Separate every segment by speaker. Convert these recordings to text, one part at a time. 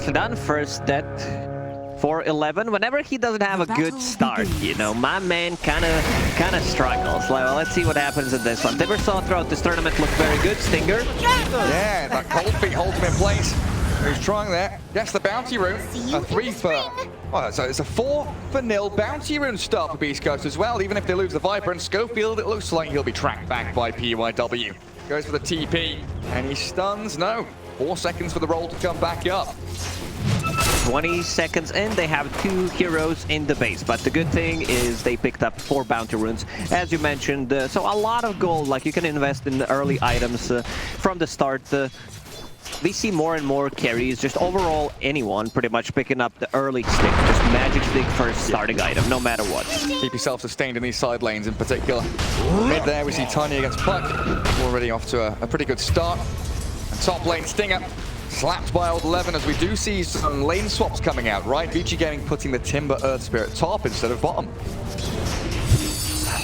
Speaker 1: Nicely done. First death for 11. Whenever he doesn't have a good start, you know, my man kind of struggles. Well, let's see what happens in this one. Timbersaw throughout this tournament looked very good. Stinger.
Speaker 2: Yeah, that cold feet holds him in place. He's trying there. Gets the bounty rune. A 3 for... Well, so it's a 4-0 bounty rune start for beastcoast as well. Even if they lose the Viper and Schofield, it looks like he'll be tracked back by KYIV. Goes for the TP, and he stuns. No. 4 seconds for the roll to come back up.
Speaker 1: 20 seconds in, they have 2 heroes in the base, but the good thing is they picked up 4 bounty runes, as you mentioned, so a lot of gold. Like, you can invest in the early items from the start. We see more and more carries, just overall anyone pretty much picking up the early stick, just magic stick first starting item, no matter what.
Speaker 2: Keep yourself sustained in these side lanes in particular. Mid there, we see Tiny against Puck, already off to a pretty good start. And top lane, Stinger. Slapped by old 11 as we do see some lane swaps coming out, right? VG Gaming putting the Timber Earth Spirit top instead of bottom.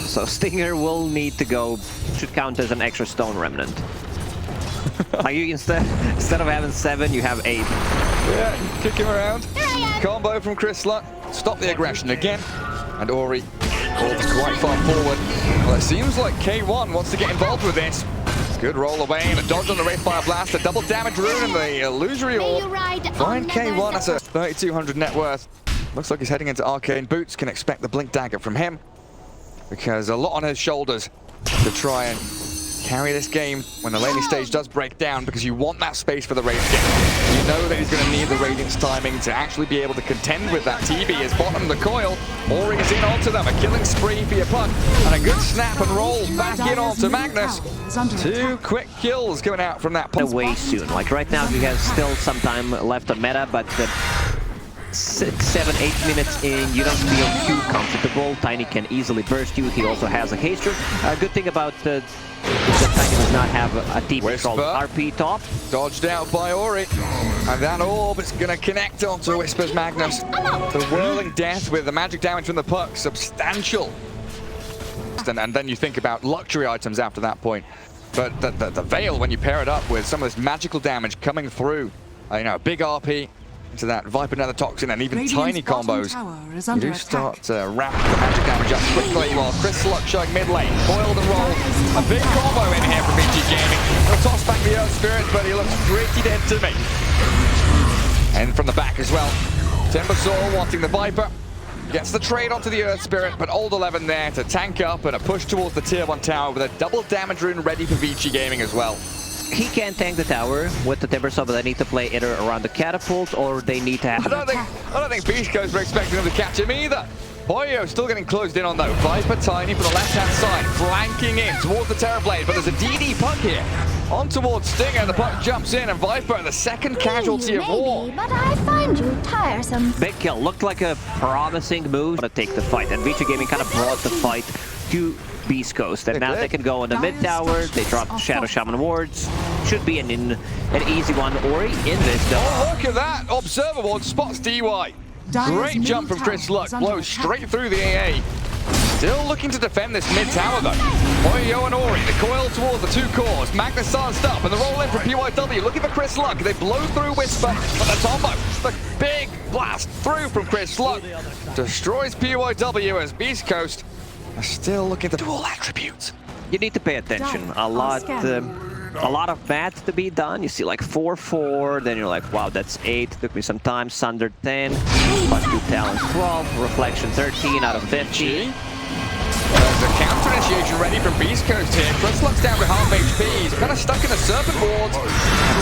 Speaker 1: So Stinger will need to go, should count as an extra stone remnant. Like, you instead of having 7, you have 8.
Speaker 2: Yeah, kick him around. Combo from crippled. Stop the aggression again. And Ori falls quite far forward. Well, it seems like K1 wants to get involved with this. Good roll away and a dodge on the Wraithfire Blast, a double damage rune and the illusory orb. Find K1, that's a 3,200 net worth. Looks like he's heading into Arcane Boots, can expect the Blink Dagger from him. Because a lot on his shoulders to try and carry this game when the laning stage does break down, because you want that space for the Radiance game. You know that he's going to need the Radiance timing to actually be able to contend with that. TB is bottom of the coil. Ori is in onto them. A killing spree for your Puck. And a good snap and roll back in onto Magnus. 2 quick kills coming out from that Puck.
Speaker 1: Way soon. Like, right now you have still some time left on meta, but 6, 7, 8 minutes in, you don't feel too comfortable. Tiny can easily burst you. He also has a haste rune. Good thing about the Tiny does not have a TP called RP top.
Speaker 2: Dodged out by Ori. And that orb is going to connect onto Whisper's Magnus. The whirling death with the magic damage from the Puck, substantial. And then you think about luxury items after that point. But the Veil, when you pair it up with some of this magical damage coming through, you know, a big RP into that Viper Nether Toxin and even Tiny combos, you do start to wrap the magic damage up quickly while crippled showing mid lane. Foiled and roll. A big combo in here from VG Gaming. He'll toss back the Earth Spirit, but he looks pretty dead to me. And from the back as well. Timbersaw wanting the Viper. Gets the trade onto the Earth Spirit, but old 11 there to tank up and a push towards the tier 1 tower with a double damage rune ready for VG Gaming as well.
Speaker 1: He can tank the tower with the Timbersaw, but they need to play either around the catapult or they need to have...
Speaker 2: I don't think beastcoast were expecting him to catch him either. Boyo still getting closed in on though. Viper Tiny from the left-hand side, flanking in towards the Terrorblade, but there's a DD Puck here. On towards Stinger, the Puck jumps in, and Viper, the second casualty of war.
Speaker 3: But I find you tiresome.
Speaker 1: Big kill, looked like a promising move to take the fight, and VG Gaming kind of brought the fight to beastcoast, and now they can go on the mid tower. They drop Shadow Shaman wards. Should be an easy one. Ori in this though.
Speaker 2: Oh, look at that! Observer ward spots DY. Great jump from crippled, blows straight through the AA. Still looking to defend this mid tower though. Boyo and Ori, the coil towards the 2 cores. Magnus starts up, and the roll in from KYIV, looking for crippled. They blow through Whisper, but the combo, the big blast through from crippled, destroys KYIV as beastcoast are still looking to dual attributes.
Speaker 1: You need to pay attention. A lot of math to be done. You see like 4-4, then you're like, wow, that's 8. Took me some time. Sunder 10, plus 2 talents 12, reflection 13 out of 50.
Speaker 2: The counter initiation ready from beastcoast here. crippled down to half HP. He's kind of stuck in the serpent wards.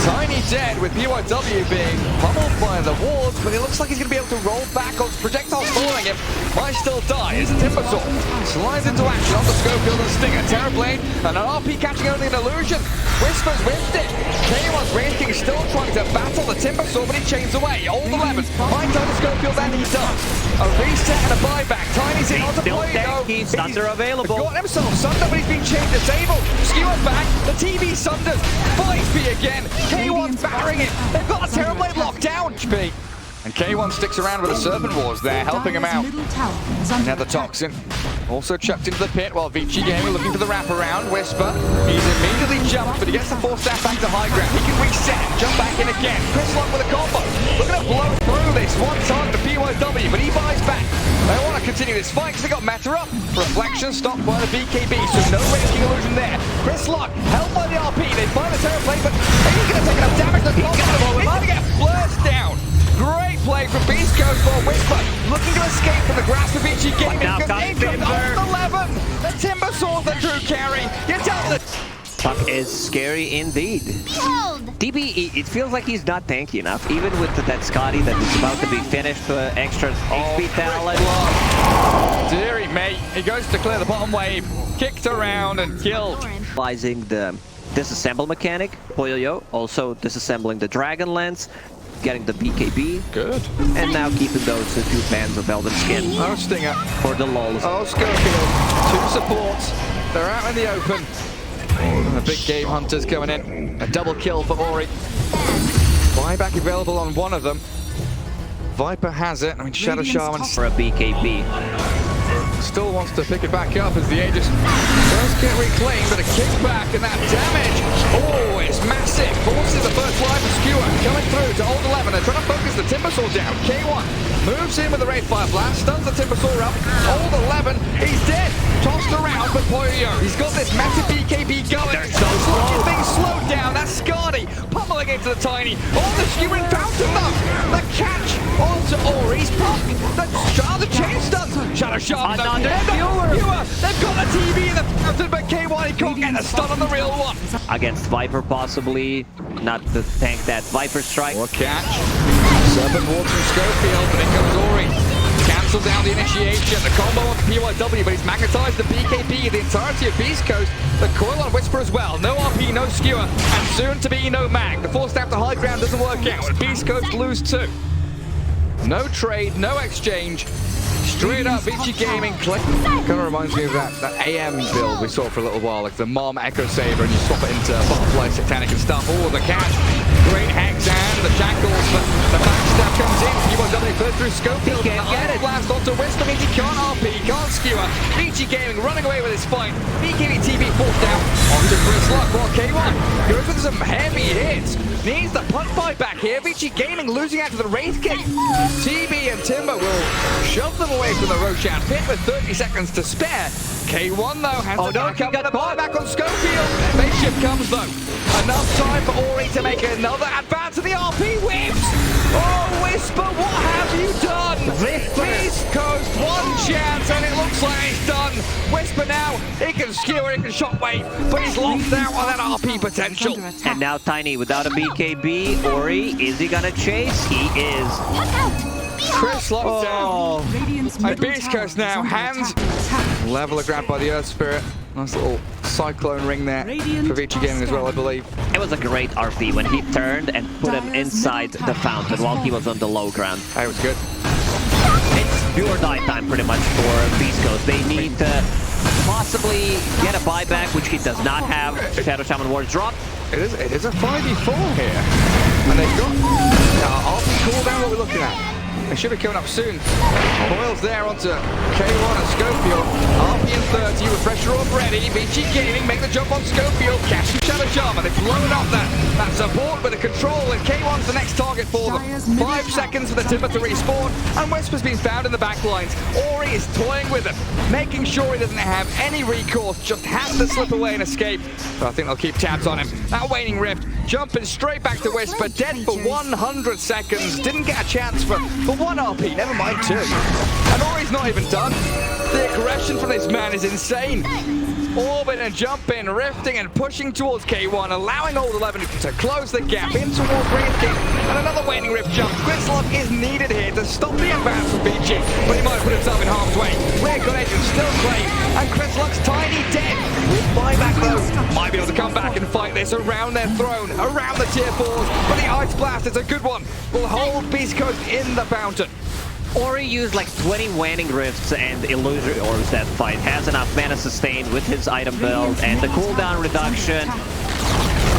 Speaker 2: Tiny dead with KYIV being pummeled by the wards, but it looks like he's going to be able to roll back on projectiles following him. Might still die as Timbersaw slides into action on the Schofield and Stinger. Terrorblade and an RP catching only an illusion. Whisper's whiffed it. K1's Range King still trying to battle the Timbersaw, but he chains away. Old 11 finds on the Schofield, and he does. A reset and a buyback. Tiny's in onto play though.
Speaker 1: He's Sunder available.
Speaker 2: Got himself Sunder, but he's been chained disabled. Skewer back. The TV Sunders. 5p again. K1's battering it. They've got the Terrorblade locked down. HP. And K1 sticks around with the Serpent Wars there, helping him out. Another Toxin. Also chucked into the pit while VG Gaming looking for the wraparound. Whisper. He's immediately jumped, but he gets the 4 staff back to high ground. He can reset, jump back in again. crippled with a combo. Look at him Just one target for KYIV, but he buys back. They want to continue this fight because they got meta up. Reflection stopped by the BKB, so no ranking illusion there. Chris Lock held by the RP. They find the terror play, but he's going to take enough damage. They're about to get blurst down. Great play from beastcoast for Whisper, looking to escape from the grasp of Ichi Gaming because Ingram on 11. The Timber Sword that drew carry. You tell the
Speaker 1: Puck is scary indeed.
Speaker 3: Behold!
Speaker 1: DB, it feels like he's not tanky enough, even with that Scotty that is about to be finished for extra HP talent.
Speaker 2: Deary mate, he goes to clear the bottom wave, kicked around and killed.
Speaker 1: Utilizing the disassemble mechanic, Poyo also disassembling the Dragon Lance, getting the BKB. Good. And now keeping those two bands of Elden Skin.
Speaker 2: Oh, Stinger.
Speaker 1: For the lulz.
Speaker 2: Oh, Schofield. Two supports. They're out in the open. And the big game hunters coming in. A double kill for Ori. Buyback available on one of them. Viper has it. I mean, Shadow Shaman
Speaker 1: for a BKB.
Speaker 2: still wants to pick it back up as the Aegis does get reclaimed, but a kickback and that damage. Oh, it's massive. Forces the first life of Skewer coming through to Old 11. They're trying to focus the Timbersaw down. K1 moves in with the Wraith Fire Blast, stuns the Timbersaw up. Old 11, he's dead. Tossed around, but Poyo, he's got this massive BKB going. He's being slowed down. That's Scardy pummeling into the Tiny. Oh, the skewing fountain though. The catch onto Ori's puck. The chain stuns. Shadow Shaman. They've got the TV in the fountain, but K1 he can't get the stun on the real one.
Speaker 1: Against Viper possibly, not to tank that Viper strike.
Speaker 2: Or catch. Serpent Ward from Schofield, but in comes Ori. Cancels out the initiation. The combo on KYIV, but he's magnetized the BKB, the entirety of Beast Coast. The coil on Whisper as well. No RP, no skewer, and soon to be no mag. The force stab to high ground doesn't work out. Beast Coast lose two. No trade, no exchange. Straight up, Ichi Gaming click. Kind of reminds me of that AM build we saw for a little while, like the Mom Echo Saber, and you swap it into Butterfly Satanic and stuff. Oh, the catch. Great Hex and the Jackals, but the backstab comes in. KYIV clear through Schofield. He can't get it. Blast onto Whisper. He can't RP, can't skewer. Ichi Gaming running away with his fight. BKB TV forced down onto Chris Luck. While K1 goes with some heavy hits. Needs the punt fight back here. Ichi Gaming losing out to the Wraith King. TB and Timber will shove them away from the Roshan pit with 30 seconds to spare. K1 though has to back up with a buyback on Schofield. Spaceship comes though. Enough time for Ori to make another advance, and the RP whips. Oh, Whisper, what have you done? Beast Coast, one chance, and it looks like he's done. Whisper now, he can skewer, he can shockwave, but he's locked out on that RP potential.
Speaker 1: And now Tiny without a BKB. Ori, is he gonna chase? He is.
Speaker 2: Chris locked down. And Beast Coast now, hands level of grab by the Earth Spirit. Nice little cyclone ring there for Vici Gaming as well, I believe.
Speaker 1: It was a great RP when he turned and put him inside the fountain while he was on the low ground.
Speaker 2: That was good.
Speaker 1: It's do or die time pretty much for Beast Coast. They need to possibly get a buyback, which he does not have. Shadow Shaman Ward drop.
Speaker 2: It is a 5v4 here. And they've got RP cooldown, what we're looking at. They should be coming up soon. Boils there onto K1 and Schofield. RP in 30 with pressure already. Vici Gaming make the jump on Schofield. Catching Shadow Shaman. They've blown up that support with the control, and K1's the next target for them. 5 seconds for the Timber to respawn, and Whisper's been found in the back lines. Ori is toying with him, making sure he doesn't have any recourse, just has to slip away and escape. So I think they'll keep tabs on him. That Waning Rift jumping straight back to Whisper, dead for 100 seconds. Didn't get a chance for one RP, never mind two. And Ori's not even done. The aggression from this man is insane. Orbit and jumping, rifting and pushing towards K1, allowing Old 11 to close the gap in towards Wraith King. And another Waning Rift jump. Grislock is needed here to stop the advance from BG, but he might put himself in harm's way. We're good agent still claim, and Grislock's Tiny dead. With buyback though, might be able to come back and fight this around their throne, around the tier 4s, but the Ice Blast is a good one. Will hold Beast Coast in the fountain.
Speaker 1: Ori used like 20 Waning Rifts and Illusory Orbs that fight. Has enough mana sustain with his item build and the cooldown reduction.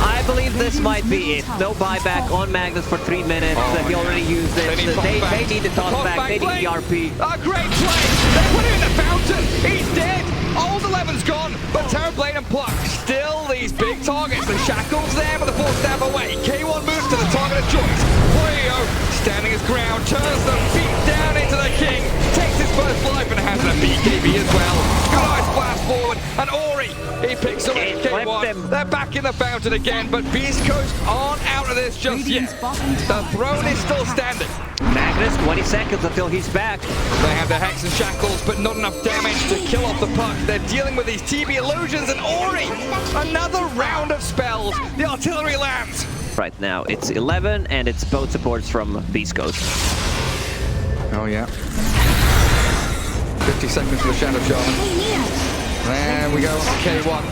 Speaker 1: I believe this might be it. No buyback on Magnus for 3 minutes. He already used it. They need the toss back. They need the RP.
Speaker 2: A great play. They put him in the fountain. He's dead. Old 11's gone, but Terrorblade and Pluck still these big targets. The Shackles there with the force stab away. K1 moves to the target of choice. Poyo standing his ground, turns the And Ori, he picks away
Speaker 1: It flipped
Speaker 2: K1.
Speaker 1: him.
Speaker 2: They're back in the fountain again, but Beast Coast aren't out of this just yet. The throne is still standing.
Speaker 1: Magnus, 20 seconds until he's back.
Speaker 2: They have their Hex and Shackles, but not enough damage to kill off the puck. They're dealing with these TB illusions, and Ori, another round of spells. The artillery lands.
Speaker 1: Right now, it's 11, and it's both supports from beastcoast.
Speaker 2: Oh, yeah. 50 seconds for the Shadow Shaman. There we go, K1.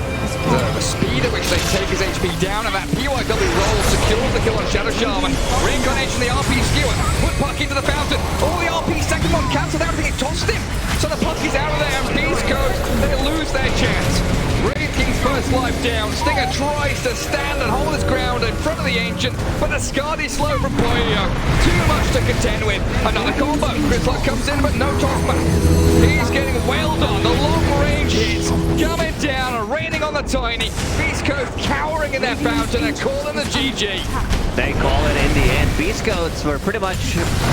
Speaker 2: The speed at which they take his HP down, and that PYW roll secures the kill on Shadow Shaman. Reincarnation, the RP skewer, put puck into the fountain. Oh, the RP second one cancelled everything, it tossed him. So the puck is out of there, and Beast Coast, they lose their chance. Wraith King's first life down. Stinger tries to stand and hold his ground in front of the Ancient, but the Scardy slow from Boyo. Too much to contend with. Another combo. Grislock comes in, but no tossback. He's getting wailed on. The long range hits coming down and raining on the Tiny. Beast Coast cowering in their fountain and calling the GG.
Speaker 1: They call it in the end. Beastcoats were pretty much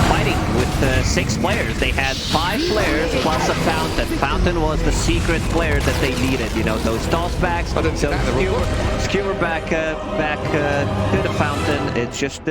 Speaker 1: fighting with 6 players. They had 5 players plus a Fountain. Fountain was the secret player that they needed. You know, those tossbacks, those skewer back to the Fountain. It's just